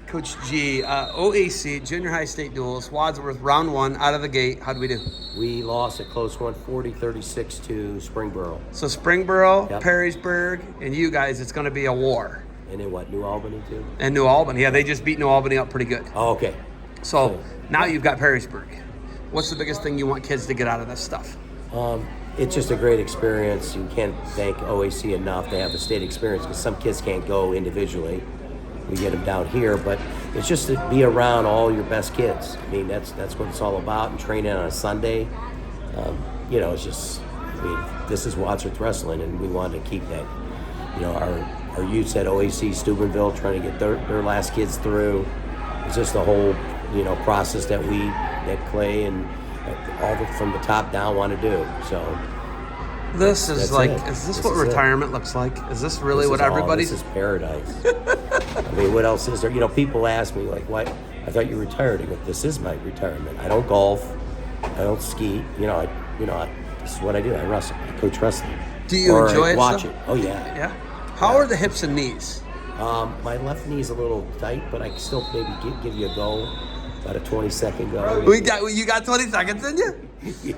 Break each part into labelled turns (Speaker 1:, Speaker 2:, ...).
Speaker 1: Coach G, OAC, Junior High State Duels, Wadsworth, round one, out of the gate. How'd we do?
Speaker 2: We lost a close one, 40-36 to Springboro.
Speaker 1: So Springboro,
Speaker 2: Yep.
Speaker 1: Perrysburg, and you guys, it's going to be a war.
Speaker 2: And then what, New Albany too?
Speaker 1: And New Albany. Yeah, they just beat New Albany up pretty good.
Speaker 2: Oh, okay.
Speaker 1: So now you've got Perrysburg. What's the biggest thing you want kids to get out of this stuff?
Speaker 2: It's just a great experience. You can't thank OAC enough. They have the state experience because some kids can't go individually. We get them down here, but it's just to be around all your best kids. I mean, that's what it's all about. And training on a Sunday, it's just. I mean, this is Wadsworth Wrestling, and we want to keep that. Our youths at OAC Steubenville trying to get their last kids through. It's just the whole process that Clay and all from the top down want to do. So.
Speaker 1: This is like,
Speaker 2: it.
Speaker 1: is this what retirement looks like? Is this really what everybody's?
Speaker 2: This is paradise. I mean, what else is there? People ask me, like, why? I thought you retired. I go, this is my retirement. I don't golf. I don't ski. This is what I do. I wrestle. I coach wrestling.
Speaker 1: Do you enjoy it?
Speaker 2: Watch it. Oh, yeah.
Speaker 1: Yeah? How are the hips and knees?
Speaker 2: My left knee is a little tight, but I can still maybe give you a go. About a 20-second go.
Speaker 1: You got 20 seconds in you?
Speaker 2: Yeah.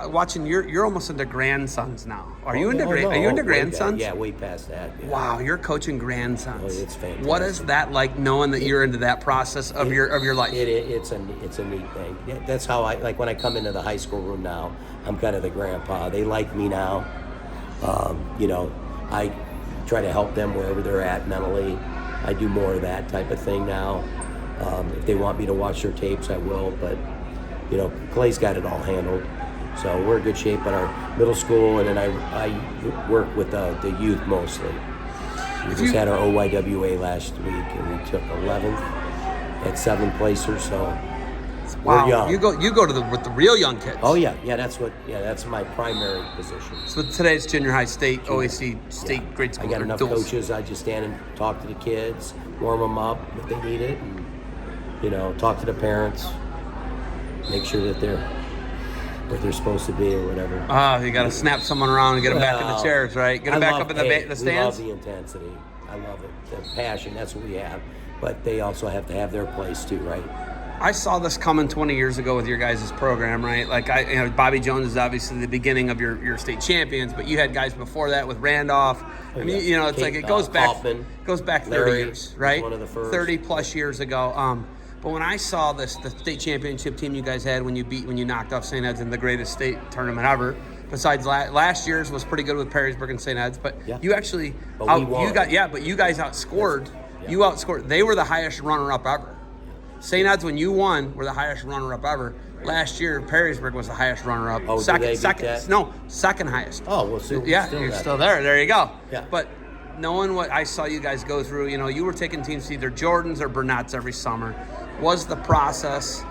Speaker 1: Watching you're almost into grandsons now. Are you into grandsons?
Speaker 2: Yeah, way past that. Yeah.
Speaker 1: Wow, you're coaching grandsons.
Speaker 2: Oh, it's fantastic.
Speaker 1: What is that like, knowing that you're into that process of your life?
Speaker 2: It's a neat thing. Yeah, that's how I like when I come into the high school room now. I'm kind of the grandpa. They like me now. I try to help them wherever they're at mentally. I do more of that type of thing now. If they want me to watch their tapes, I will. But Clay's got it all handled. So we're in good shape at our middle school, and then I work with the youth mostly. We just had our OYWA last week, and we took 11th at 7 placers. So
Speaker 1: wow,
Speaker 2: we're young.
Speaker 1: You go to with the real young kids.
Speaker 2: Oh yeah, that's my primary position.
Speaker 1: So today's junior high state, OAC state grade school.
Speaker 2: I got enough coaches. I just stand and talk to the kids, warm them up if they need it, and talk to the parents. Make sure that they're where they're supposed to be or whatever.
Speaker 1: Oh, you got to snap someone around and get them back in the chairs, right? Get them back up in the stands.
Speaker 2: We love the intensity. I love it. The passion, that's what we have. But they also have to have their place too, right?
Speaker 1: I saw this coming 20 years ago with your guys' program, right? Like Bobby Jones is obviously the beginning of your state champions, but you had guys before that with Randolph. I mean, it's like it goes back
Speaker 2: Kaufman,
Speaker 1: 30 years, right?
Speaker 2: One of the first.
Speaker 1: 30 plus years ago. But when I saw the state championship team you guys had when you knocked off St. Ed's in the greatest state tournament ever, besides last year's was pretty good with Perrysburg and St. Ed's, but you actually you guys outscored. Yeah. You outscored. They were the highest runner-up ever. St. Ed's, when you won, were the highest runner-up ever. Last year, Perrysburg was the highest runner-up.
Speaker 2: Oh,
Speaker 1: second highest.
Speaker 2: Oh, well, so
Speaker 1: you're still there. There you go.
Speaker 2: Yeah.
Speaker 1: But knowing what I saw you guys go through, you were taking teams to either Jordans or Burnett's every summer. Was the process?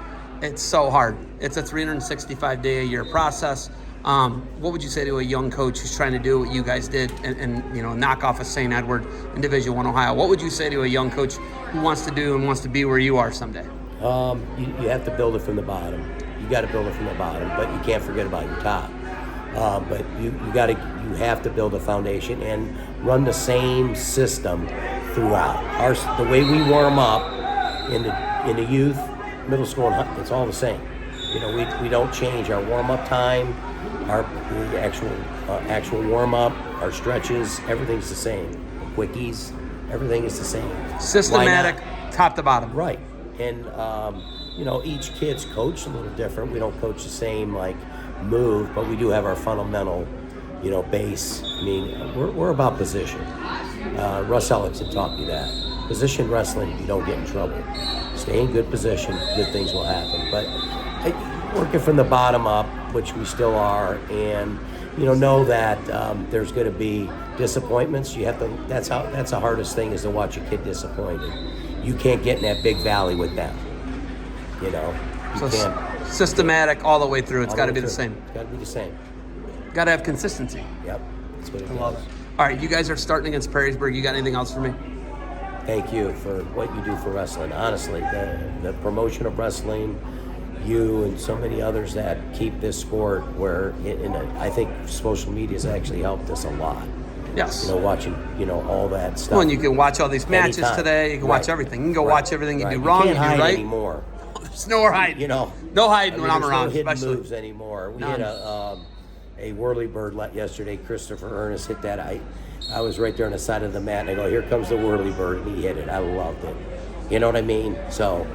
Speaker 1: It's so hard. It's a 365-day-a-year process. What would you say to a young coach who's trying to do what you guys did and knock off a St. Edward in Division I Ohio? What would you say to a young coach who wants to do and wants to be where you are someday?
Speaker 2: You have to build it from the bottom. You got to build it from the bottom, but you can't forget about your top. But you have to build a foundation and run the same system throughout. The way we warm up in the youth, middle school, and it's all the same. We don't change our warm-up time, our actual warm-up, our stretches, everything's the same. Quickies, everything is the same.
Speaker 1: Systematic, top to bottom.
Speaker 2: Right. And, each kid's coached a little different. We don't coach the same, move, but we do have our fundamental, base. I mean, we're about position. Russ Ellickson taught me that. Position wrestling, you don't get in trouble. Stay in good position, good things will happen. But working from the bottom up, which we still are, and know that there's going to be disappointments. You have to. That's the hardest thing, is to watch a kid disappointed. You can't get in that big valley with them. You can't.
Speaker 1: Systematic all the way through. It's got to be the same.
Speaker 2: It's got to be the same.
Speaker 1: Got to have consistency.
Speaker 2: Yep. That's what it
Speaker 1: I love it. All right, you guys are starting against Perrysburg. You got anything else for me?
Speaker 2: Thank you for what you do for wrestling. Honestly, the promotion of wrestling, you and so many others that keep this sport where I think social media has actually helped us a lot.
Speaker 1: Yes.
Speaker 2: You know, watching, you know, all that stuff.
Speaker 1: Well, and you can watch all these matches
Speaker 2: Anytime.
Speaker 1: today. You can watch everything. You can go watch everything you do
Speaker 2: You
Speaker 1: wrong,
Speaker 2: can't
Speaker 1: you do
Speaker 2: hide
Speaker 1: right.
Speaker 2: anymore.
Speaker 1: There's no hiding.
Speaker 2: You know,
Speaker 1: no hiding when I'm
Speaker 2: there's
Speaker 1: around,
Speaker 2: no hidden
Speaker 1: especially.
Speaker 2: moves anymore. We
Speaker 1: None.
Speaker 2: had a whirly bird yesterday. Christopher Ernest hit that. I was right there on the side of the mat, and I go, "Here comes the whirly bird," and he hit it. I loved it. You know what I mean? So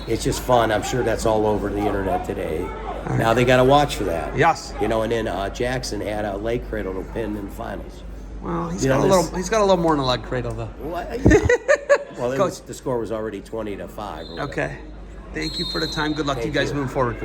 Speaker 2: it's just fun. I'm sure that's all over the internet today.
Speaker 1: Right.
Speaker 2: Now they got to watch for that.
Speaker 1: Yes.
Speaker 2: You know, and then Jackson had a leg cradle to pin in the finals.
Speaker 1: Well, he's
Speaker 2: You
Speaker 1: got
Speaker 2: know,
Speaker 1: a little.
Speaker 2: this-
Speaker 1: He's got a little more than a leg cradle, though.
Speaker 2: What? Yeah. Well,
Speaker 1: Coach.
Speaker 2: the score was already 20-5. Or whatever.
Speaker 1: Okay. Thank you for the time. Good luck to you
Speaker 2: Thank
Speaker 1: guys
Speaker 2: you.
Speaker 1: moving forward.